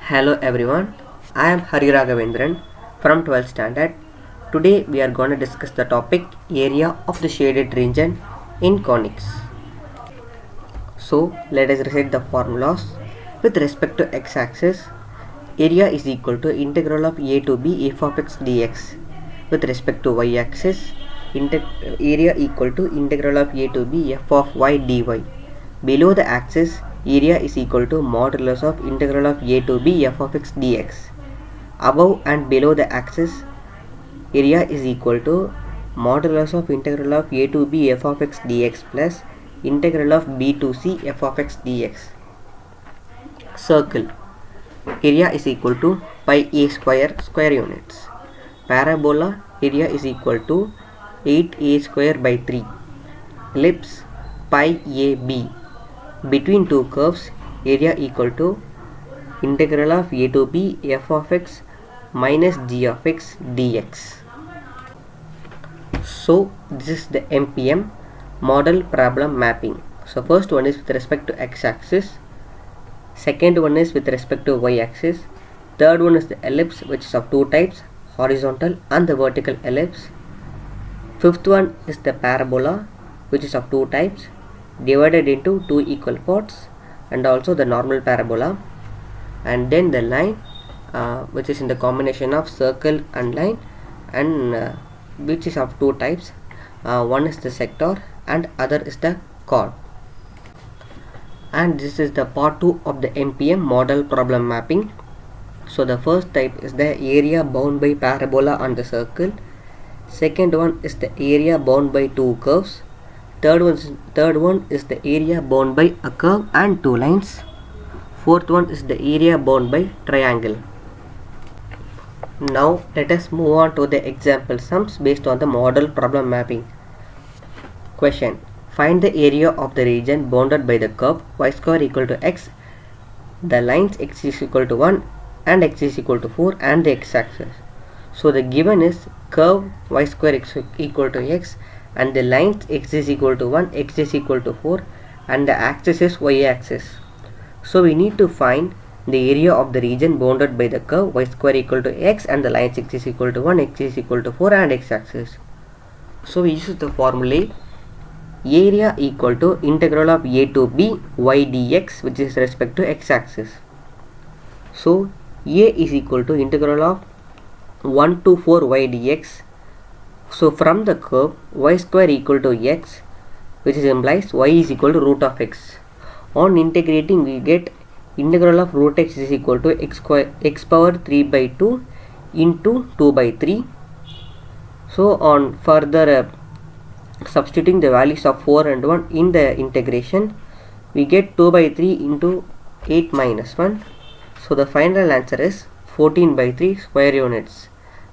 Hello everyone, I am Hari Raghavendran from 12th standard. Today we are going to discuss the topic area of the shaded region in conics. So let us recite the formulas. With respect to x-axis, area is equal to integral of a to b f of x dx. With respect to y-axis, area equal to integral of a to b f of y dy. Below the axis, area is equal to modulus of integral of a to b f of x dx. Above and below the axis, area is equal to modulus of integral of a to b f of x dx plus integral of b to c f of x dx. Circle, area is equal to pi a square units. Parabola, area is equal to 8a square by 3. Ellipse, pi a b. Between two curves, area equal to integral of a to b f of x minus g of x dx. So this is the MPM, model problem mapping. So first one is with respect to x-axis, second one is with respect to y-axis, third one is the ellipse, which is of two types, horizontal and the vertical ellipse. Fifth one is the parabola, which is of two types, divided into two equal parts, and also the normal parabola. And then the line, which is in the combination of circle and line, and which is of two types. One is the sector and other is the chord. And this is the part 2 of the MPM model problem mapping. So the first type is the area bound by parabola and the circle. Second one is the area bound by two curves. Third one is the area bound by a curve and two lines. Fourth one is the area bound by triangle. Now let us move on to the example sums based on the model problem mapping. Question: find the area of the region bounded by the curve y square equal to x, the lines x is equal to 1 and x is equal to 4 and the x-axis. So the given is curve y square equal to x and the lines x is equal to 1, x is equal to 4 and the axis is y-axis. So we need to find the area of the region bounded by the curve y square equal to x and the lines x is equal to 1, x is equal to 4 and x-axis. So we use the formula area equal to integral of a to b y dx, which is respect to x-axis. So a is equal to integral of 1 to 4 y dx. So from the curve y square equal to x, which implies y is equal to root of x. On integrating, we get integral of root x is equal to x power 3 by 2 into 2 by 3. So on further substituting the values of 4 and 1 in the integration, we get 2 by 3 into 8 minus 1. So the final answer is 14 by 3 square units.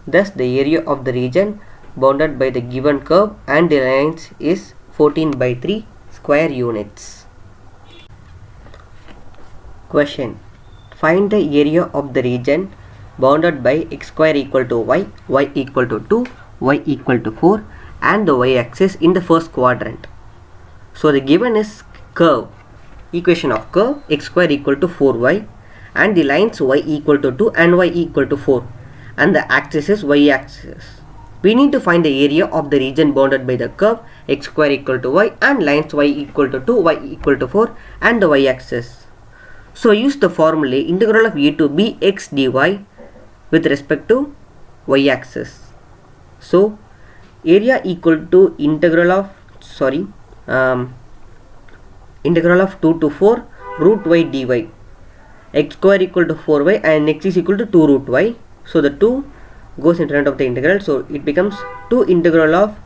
Thus the area of the region bounded by the given curve and the lines is 14 by 3 square units. Question: find the area of the region bounded by x square equal to y, y equal to 2, y equal to 4 and the y-axis in the first quadrant. So the given is curve, equation of curve x square equal to 4y and the lines y equal to 2 and y equal to 4 and the axis is y-axis. We need to find the area of the region bounded by the curve x square equal to y and lines y equal to 2, y equal to 4 and the y-axis. So use the formula integral of a to b x dy with respect to y-axis. So area equal to integral of integral of 2 to 4 root y dy, x square equal to 4y and x is equal to 2 root y. So the 2 goes in front of the integral, so it becomes 2 integral of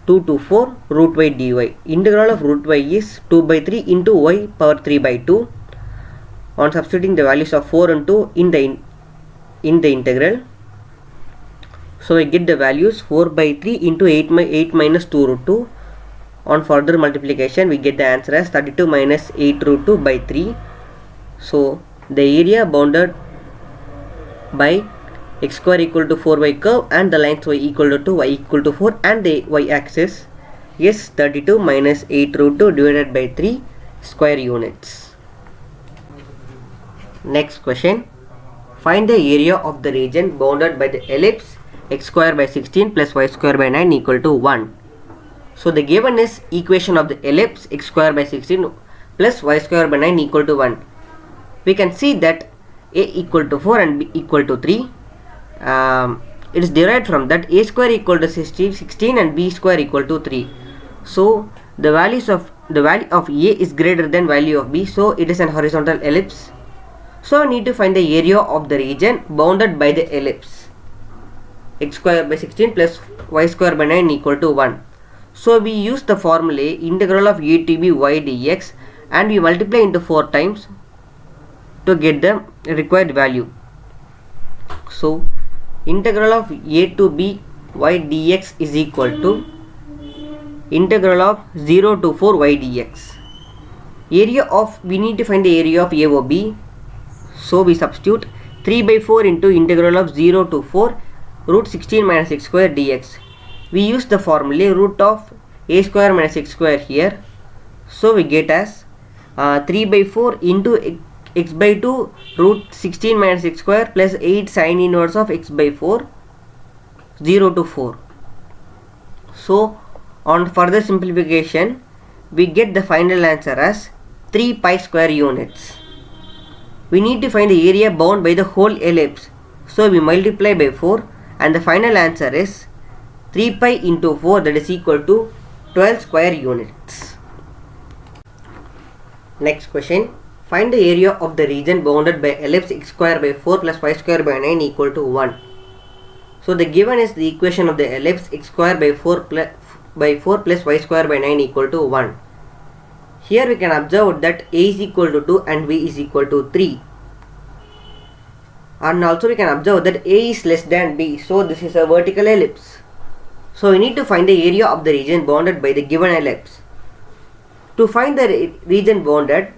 2 to 4 root y dy. Integral of root y is 2 by 3 into y power 3 by 2. On substituting the values of 4 and 2 in the integral, so we get the values 4 by 3 into 8 minus 2 root 2. On further multiplication, we get the answer as 32 minus 8 root 2 by 3. So the area bounded by x square equal to 4y curve and the lines y equal to 2, y equal to 4 and the y-axis is 32 minus 8 root 2 divided by 3 square units. Next question: Find the area of the region bounded by the ellipse x square by 16 plus y square by 9 equal to 1. So the given is equation of the ellipse x square by 16 plus y square by 9 equal to 1. We can see that a equal to 4 and b equal to 3. It is derived from that a square equal to 16 and b square equal to 3. So the value of a is greater than value of b, so it is an horizontal ellipse. So I need to find the area of the region bounded by the ellipse x square by 16 plus y square by 9 equal to 1. So we use the formula integral of a to b y dx and we multiply into 4 times to get the required value. So integral of a to b y dx is equal to integral of 0 to 4 y dx. We need to find the area of AOB. So we substitute 3 by 4 into integral of 0 to 4 root 16 minus x square dx. We use the formula root of a square minus x square here. So we get as 3 by 4 into x by 2 root 16 minus x square plus 8 sine inverse of x by 4 0 to 4. So on further simplification we get the final answer as 3 pi square units. We need to find the area bound by the whole ellipse. So we multiply by 4 and the final answer is 3 pi into 4, that is equal to 12 square units. Next question. Find the area of the region bounded by ellipse x square by 4 plus y square by 9 equal to 1. So the given is the equation of the ellipse x square by 4 plus y square by 9 equal to 1. Here we can observe that a is equal to 2 and b is equal to 3. And also we can observe that a is less than b. So this is a vertical ellipse. So we need to find the area of the region bounded by the given ellipse. To find the region bounded,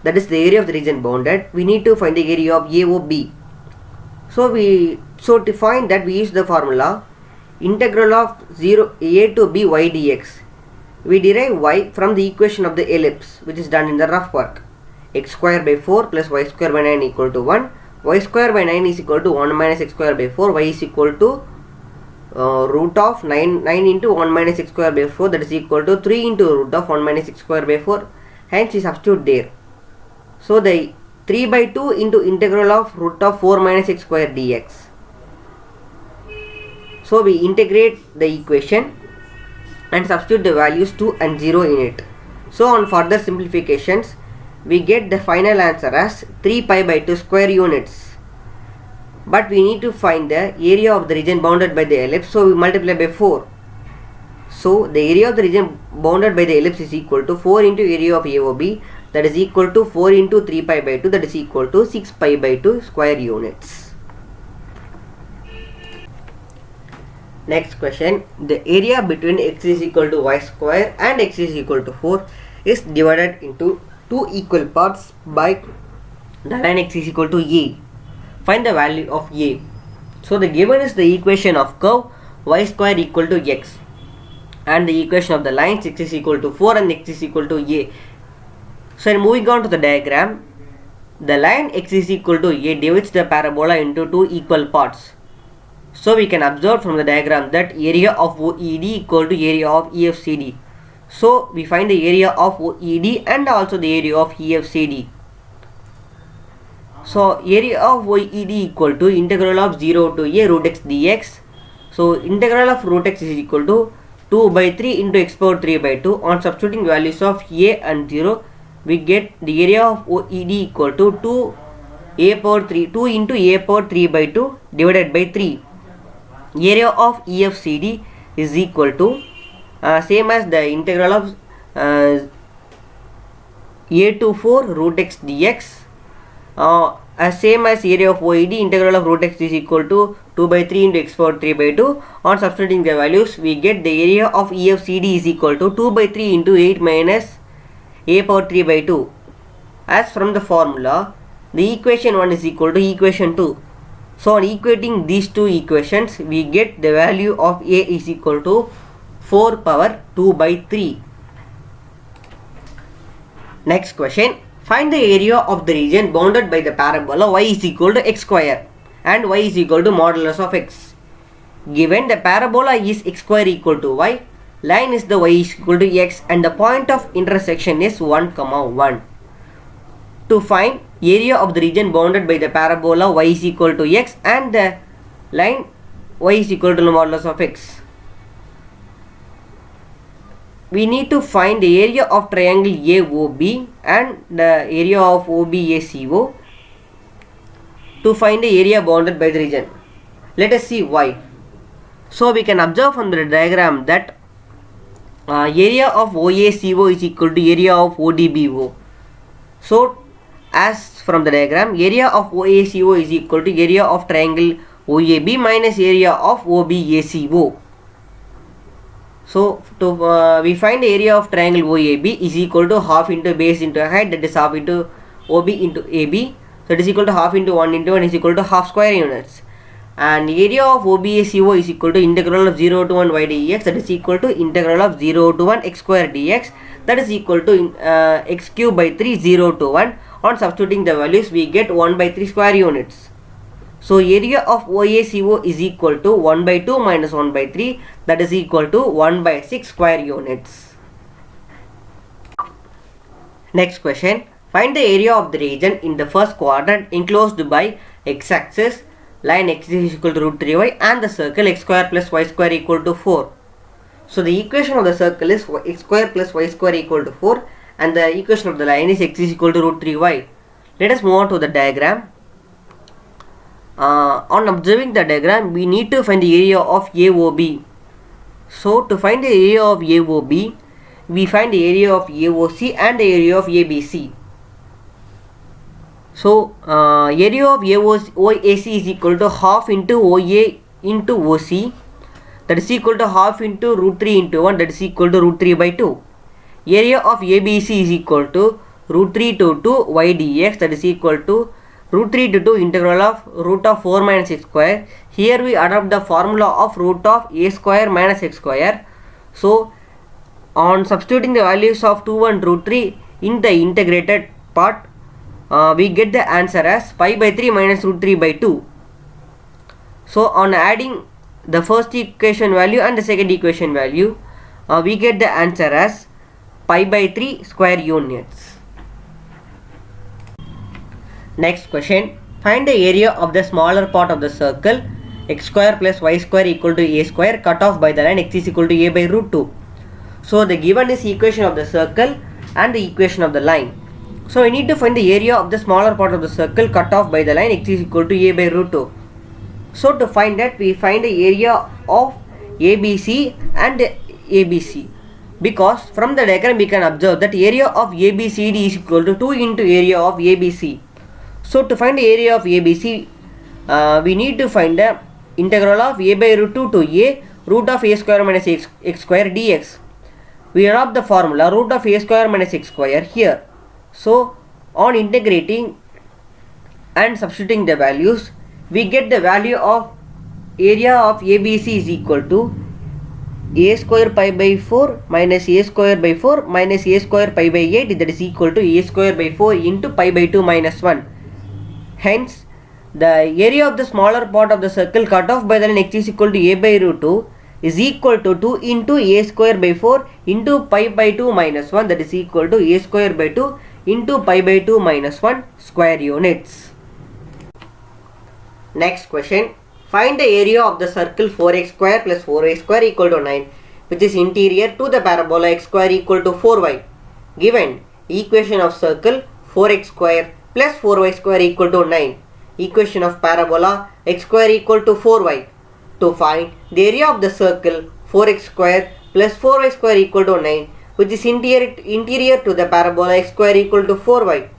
that is the area of the region bounded, we need to find the area of AOB. So to find that we use the formula integral of a to b y dx. We derive y from the equation of the ellipse, which is done in the rough work. X square by 4 plus y square by 9 equal to 1. Y square by 9 is equal to 1 minus x square by 4. Y is equal to root of 9 into 1 minus x square by 4, that is equal to 3 into root of 1 minus x square by 4. Hence we substitute there. So the 3 by 2 into integral of root of 4 minus x square dx. So we integrate the equation and substitute the values 2 and 0 in it. So on further simplifications we get the final answer as 3 pi by 2 square units. But we need to find the area of the region bounded by the ellipse, so we multiply by 4. So the area of the region bounded by the ellipse is equal to 4 into area of AOB, that is equal to 4 into 3 pi by 2, that is equal to 6 pi by 2 square units. Next question. The area between x is equal to y square and x is equal to 4 is divided into two equal parts by the line x is equal to a. Find the value of a. So the given is the equation of curve y square equal to x and the equation of the lines x is equal to 4 and x is equal to a. So moving on to the diagram, the line x is equal to a divides the parabola into two equal parts. So we can observe from the diagram that area of OED equal to area of EFCD. So we find the area of OED and also the area of EFCD. So area of OED equal to integral of 0 to a root x dx. So integral of root x is equal to 2 by 3 into x power 3 by 2. On substituting values of a and 0, we get the area of OED equal to 2 into a power 3 by 2 divided by 3. Area of EFCD is equal to same as the integral of a to 4 root x dx. Same as area of OED, integral of root x is equal to 2 by 3 into x power 3 by 2. On substituting the values, we get the area of EFCD is equal to 2 by 3 into 8 minus a power 3 by 2. As from the formula, the equation 1 is equal to equation 2. So on equating these two equations, we get the value of a is equal to 4 power 2 by 3. Next question. Find the area of the region bounded by the parabola y is equal to x square and y is equal to modulus of x. Given the parabola is x square equal to y, line is the y is equal to x and the point of intersection is 1, 1. To find area of the region bounded by the parabola y is equal to x and the line y is equal to the modulus of x, we need to find the area of triangle AOB and the area of OBACO to find the area bounded by the region. Let us see why. So we can observe from the diagram that area of OACO is equal to area of ODBO. So as from the diagram, area of OACO is equal to area of triangle OAB minus area of OBACO. So we find the area of triangle OAB is equal to half into base into height, that is half into OB into AB. So it is equal to half into 1 into 1 is equal to half square units. And area of OBACO is equal to integral of 0 to 1 y dx, that is equal to integral of 0 to 1 x square dx, that is equal to x cube by 3 0 to 1. On substituting the values we get 1 by 3 square units. So area of OACO is equal to 1 by 2 minus 1 by 3, that is equal to 1 by 6 square units. Next question. Find the area of the region in the first quadrant enclosed by x-axis, line x is equal to root 3y and the circle x square plus y square equal to 4. So the equation of the circle is x square plus y square equal to 4 and the equation of the line is x is equal to root 3y. Let us move on to the diagram. On observing the diagram, we need to find the area of AOB. So to find the area of AOB, we find the area of AOC and the area of ABC. So area of OAC is equal to half into OA into OC, that is equal to half into root 3 into 1, that is equal to root 3 by 2. Area of ABC is equal to root 3 to 2 y dx, that is equal to root 3 to 2 integral of root of 4 minus x square. Here we adopt the formula of root of a square minus x square. So on substituting the values of 2 and root 3 in the integrated part, we get the answer as pi by 3 minus root 3 by 2. So on adding the first equation value and the second equation value, we get the answer as pi by 3 square units. Next question. Find the area of the smaller part of the circle x square plus y square equal to a square cut off by the line x is equal to a by root 2. So the given is equation of the circle and the equation of the line. So we need to find the area of the smaller part of the circle cut off by the line x is equal to a by root 2. So to find that, we find the area of ABC and ABC, because from the diagram we can observe that area of ABCD is equal to 2 into area of ABC. So to find the area of ABC, we need to find the integral of a by root 2 to a root of a square minus x square dx. We adopt the formula root of a square minus x square here. So on integrating and substituting the values, we get the value of area of ABC is equal to a square pi by 4 minus a square by 4 minus a square pi by 8, that is equal to a square by 4 into pi by 2 minus 1. Hence, the area of the smaller part of the circle cut off by the line x is equal to a by root 2 is equal to 2 into a square by 4 into pi by 2 minus 1, that is equal to a square by 2 into pi by 2 minus 1 square units. Next question. Find the area of the circle 4x square plus 4y square equal to 9, which is interior to the parabola x square equal to 4y. Given equation of circle 4x square plus 4y square equal to 9, equation of parabola x square equal to 4y. To find the area of the circle 4x square plus 4y square equal to 9, which is interior to the parabola x square equal to 4y.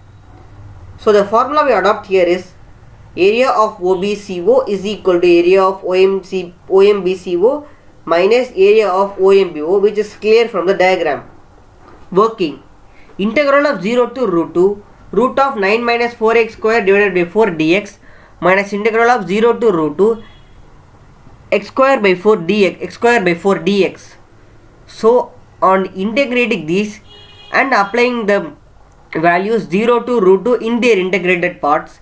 So the formula we adopt here is area of OBCO is equal to area of OMBCO minus area of OMBO, which is clear from the diagram. Working. Integral of 0 to root 2 root of 9 minus 4x square divided by 4 dx minus integral of 0 to root 2 x square by 4 dx. So on integrating these and applying the values 0 to root 2 in their integrated parts,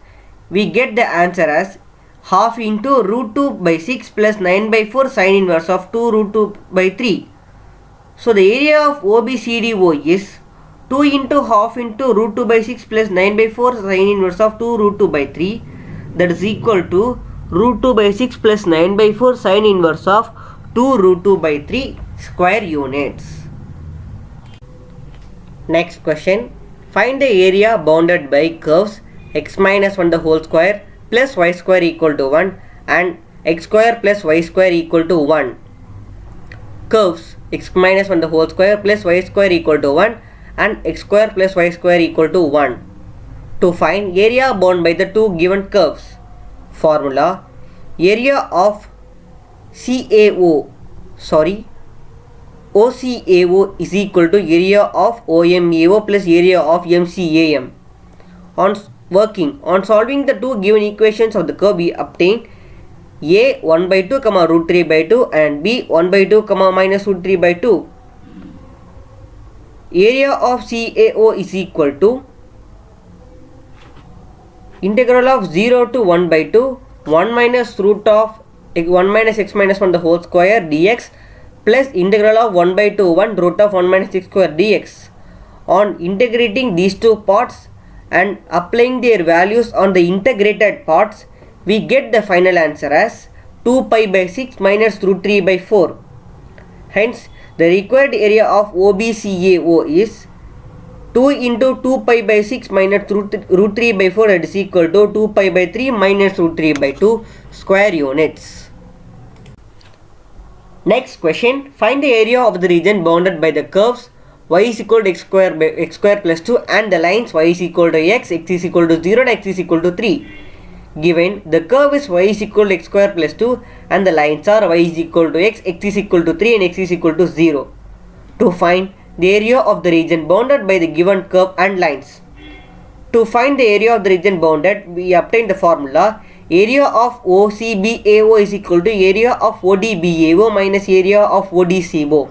we get the answer as half into root 2 by 6 plus 9 by 4 sine inverse of 2 root 2 by 3. So the area of OBCDO is 2 into half into root 2 by 6 plus 9 by 4 sine inverse of 2 root 2 by 3, that is equal to root 2 by 6 plus 9 by 4 sine inverse of 2 root 2 by 3 square units. Next question. Find the area bounded by curves x minus 1 the whole square plus y square equal to 1 and x square plus y square equal to 1. Curves x minus 1 the whole square plus y square equal to 1 and x square plus y square equal to 1. To find area bound by the two given curves. Formula: area of OCAO is equal to area of OMAO plus area of MCAM. On solving the two given equations of the curve, we obtain A 1 by 2 comma root 3 by 2 and B 1 by 2 comma minus root 3 by 2. Area of CAO is equal to integral of 0 to 1 by 2 1 minus root of 1 minus x minus 1 the whole square dx plus integral of 1 by 2 1 root of 1 minus x square dx. On integrating these two parts and applying their values on the integrated parts, we get the final answer as 2 pi by 6 minus root 3 by 4. Hence, the required area of OBCAO is 2 into 2 pi by 6 minus root 3 by 4, that is equal to 2 pi by 3 minus root 3 by 2 square units. Next question. Find the area of the region bounded by the curves y is equal to x square plus 2 and the lines y is equal to x is equal to 0 and x is equal to 3. Given the curve is y is equal to x square plus 2 and the lines are y is equal to x is equal to 3 and x is equal to 0. To find the area of the region bounded by the given curve and lines. To find the area of the region bounded, we obtain the formula: area of OCBAO is equal to area of ODBAO minus area of ODCBO.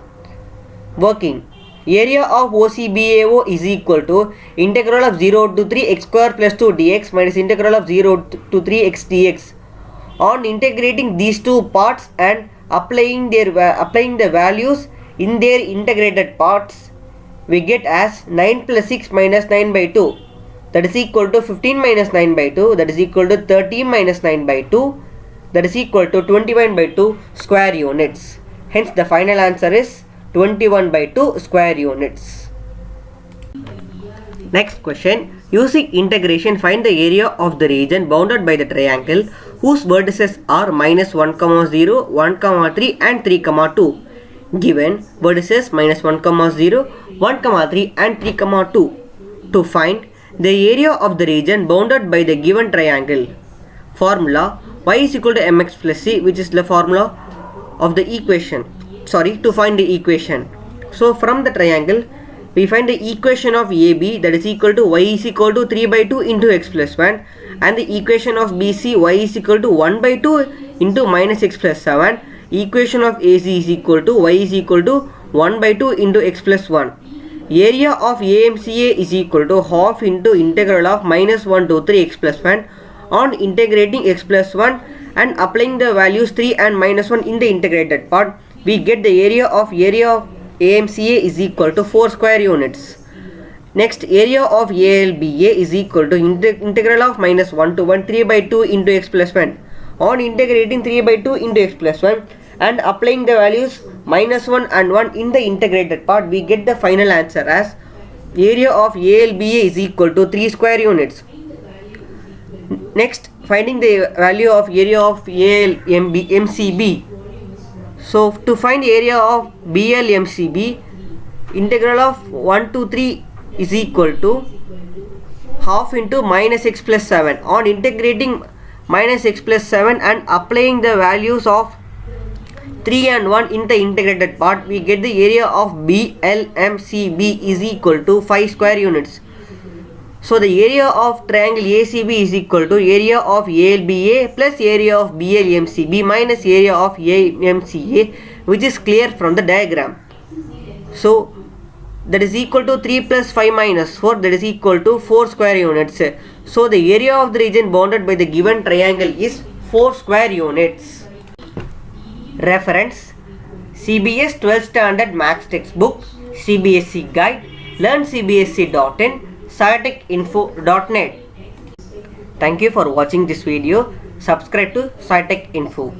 Working. Area of OCBAO is equal to integral of 0 to 3 x square plus 2 dx minus integral of 0 to 3 x dx. On integrating these two parts and applying the values in their integrated parts, we get as 9 plus 6 minus 9 by 2, that is equal to 15 minus 9 by 2, that is equal to 13 minus 9 by 2, that is equal to 21 by 2 square units. Hence the final answer is 21 by 2 square units. Next question. Using integration, find the area of the region bounded by the triangle whose vertices are minus 1, 0, 1, 3 and 3, 2. Given vertices minus 1, 0, 1, 3 and 3, 2. To find the area of the region bounded by the given triangle. Formula: y is equal to mx plus c, which is the formula of the equation. To find the equation. So from the triangle, we find the equation of AB, that is equal to y is equal to 3 by 2 into x plus 1, and the equation of BC, y is equal to 1 by 2 into minus x plus 7. Equation of AC is equal to y is equal to 1 by 2 into x plus 1. Area of AMCA is equal to half into integral of minus 1 to 3 x plus 1. On integrating x plus 1 and applying the values 3 and minus 1 in the integrated part, we get the area of AMCA is equal to 4 square units. Next, area of ALBA is equal to integral of minus 1 to 1 3 by 2 into x plus 1. On integrating 3 by 2 into x plus 1 and applying the values minus 1 and 1 in the integrated part, we get the final answer as area of ALBA is equal to 3 square units. Next, finding the value of area of MCB. So to find area of BLMCB, integral of 1 to 3 is equal to half into minus x plus 7. On integrating minus x plus 7 and applying the values of 3 and 1 in the integrated part, we get the area of BLMCB is equal to 5 square units. So the area of triangle ACB is equal to area of ALBA plus area of BLMCB minus area of AMCA, which is clear from the diagram. So that is equal to 3 plus 5 minus 4, that is equal to 4 square units. So the area of the region bounded by the given triangle is 4 square units. Reference: CBS 12th Standard Maths Textbook, CBSE Guide, learncbse.in, scitecinfo.net. Thank you for watching this video. Subscribe to SciTech Info.